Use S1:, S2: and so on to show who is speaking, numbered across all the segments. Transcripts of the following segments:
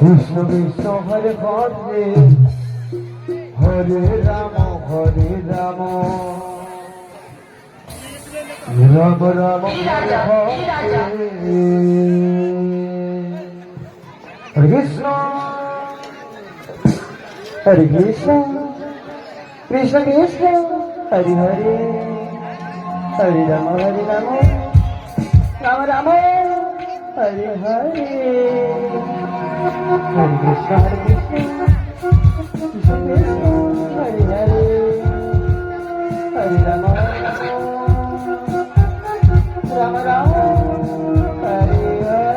S1: কৃষ্ণ কৃষ্ণ হরে হরে হরে রাম হরে রাম রাম রাম হরে হরে হরে কৃষ্ণ হরে কৃষ্ণ কৃষ্ণ কৃষ্ণ হরে হরে হরে রাম রাম রাম হরে হরে হরে কৃষ্ণ কৃষ্ণ কৃষ্ণ হরে হরে হরে রাম রাম রাম হরে হরে হরে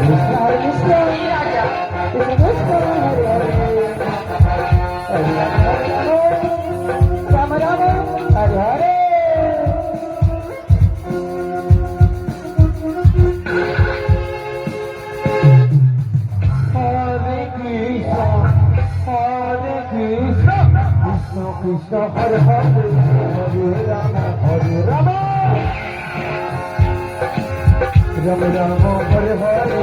S1: কৃষ্ণ কৃষ্ণ কৃষ্ণ হরে হরে হরে রাম রাম হরে হরে কৃষ্ণ হরে হরে হরে রাম রাম রাম হরে হরে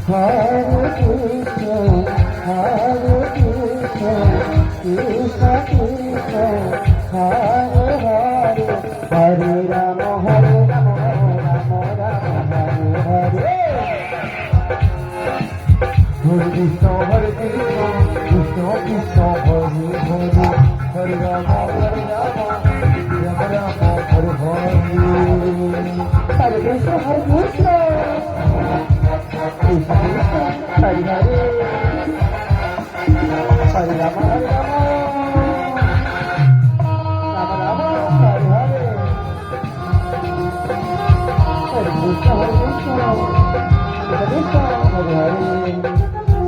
S1: হরে কৃষ্ণ হরে কৃষ্ণ কৃষ্ণ কৃষ্ণ হরে হরে হরে রাম রাম রাম হরে হরে হরে কৃষ্ণ হরে কৃষ্ণ কৃষ্ণ কৃষ্ণ হরে হরে হরে রাম রাম রাম হরে হরে হরে কৃষ্ণ হরে কৃষ্ণ কৃষ্ণ কৃষ্ণ হরে হরে হরে রাম রাম রাম হরে হরে হরে কৃষ্ণ কৃষ্ণ হরে হরে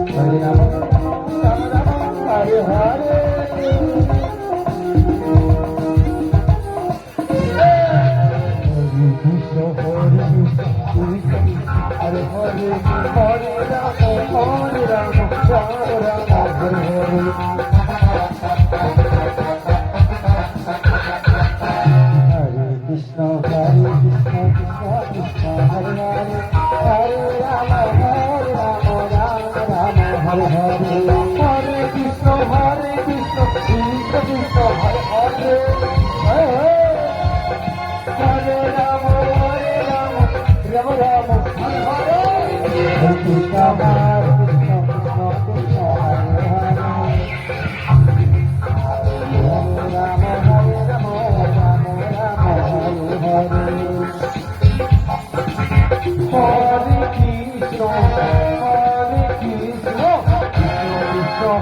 S1: হরে রাম রাম হরে হরে কৃষ্ণ হরে কৃষ্ণ হরে হরে হরে রাম রাম রাম হরে হরে হরে কৃষ্ণ কৃষ্ণ কৃষ্ণ হরে হরে হরে রাম রাম রাম হরে হরে হরে কৃষ্ণ কৃষ্ণ কৃষ্ণ হরে হরে হরে রাম রাম রাম হরে হরে হরে কৃষ্ণ কৃষ্ণ কৃষ্ণ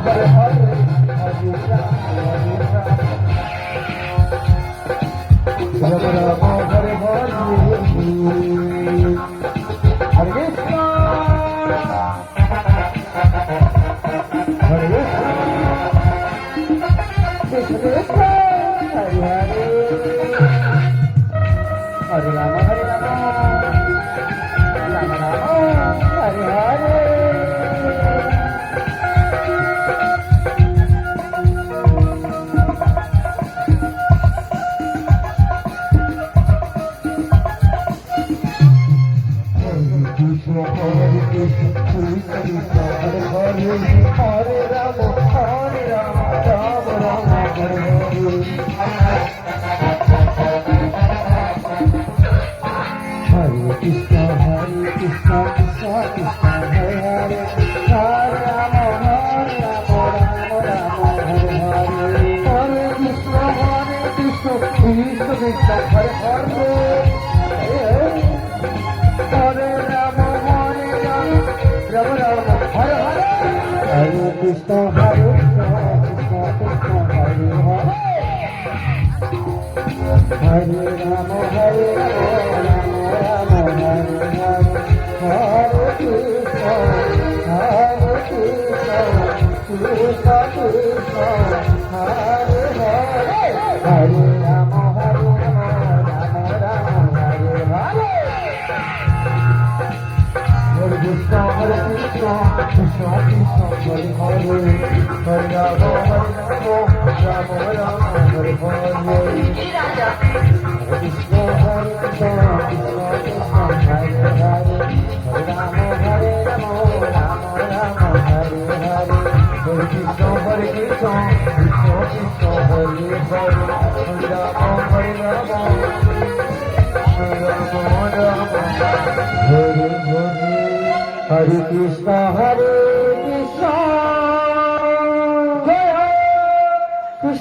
S1: হরে হরে হরে রাম রাম হরে হরে হরে কৃষ্ণ কৃষ্ণ কৃষ্ণ হরে হরে হরে রাম রাম রাম হরে হরে হরে কৃষ্ণ হরে কৃষ্ণ কৃষ্ণ হরে হরে হরে রাম রাম রাম হরে হরে কৃষ্ণ হরে কৃষ্ণ কৃষ্ণ কৃষ্ণ হরে হরে হরে রাম রাম রাম হরে হরে হরে কৃষ্ণ কৃষ্ণ কৃষ্ণ হরে হরে হরে রাম রাম হরে হরে হরে কৃষ্ণ কৃষ্ণ কৃষ্ণ কৃষ্ণ হরে হরে হরে রাম রাম রাম হরে হরে হরে কৃষ্ণ কৃষ্ণ কৃষ্ণ হরে হরে হরে রাম রাম হরে হরে কৃষ্ণ কৃষ্ণ কৃষ্ণ হরে হরে হরে রাম রাম হরে হরে হরে কৃষ্ণ কৃষ্ণ কৃষ্ণ হরে হরে হরে রাম রাম রাম হরে হরে
S2: এই রাজা
S1: কৃষ্ণ হরে কৃষ্ণ কৃষ্ণ কৃষ্ণ হরে হরে হরে রাম রাম রাম হরে হরে হরে কৃষ্ণ কৃষ্ণ কৃষ্ণ হরে হরে হরে রাম হরে রাম রাম রাম হরে হরে হরে কৃষ্ণ হরে